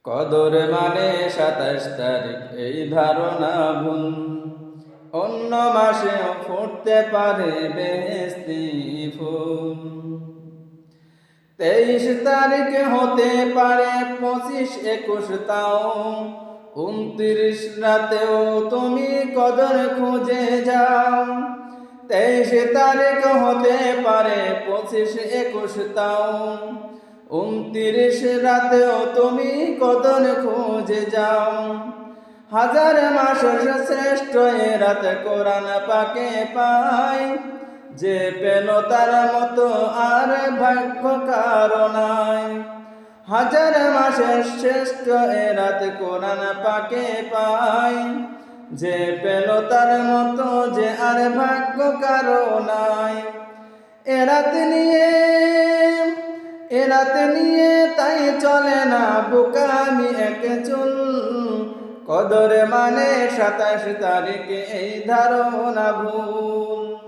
কদর মানে ২৭ তারিখ এই ধারণা ভুল। অন্য মাসেও ফুটতে পারে বেহেশতি ফুল। ২৩ তারিখে হতে পারে ২৫, ২১, তাও ২৯ রাতেও তুমি কদর খুঁজে যাও। ২৩ তারিখ হতে পারে ২৫, ২১, তাও ২৯ রাতেও তুমি কদর খুঁজে যাও। হাজার মাসের শ্রেষ্ঠ এ রাত কোরআন পাকে পায়, যে পেল তার মতো আর ভাগ্য কারো নাই। হাজার মাসের শ্রেষ্ঠ এ রাত কোরআন পাকে পায়, যে পেল তার মতো যে আর ভাগ্য কারো নাই। এ রাত নিয়ে তাই চলে না বোকামি এক চুল। কদর মানে ২৭ তারিখে এই ধারণা ভুল।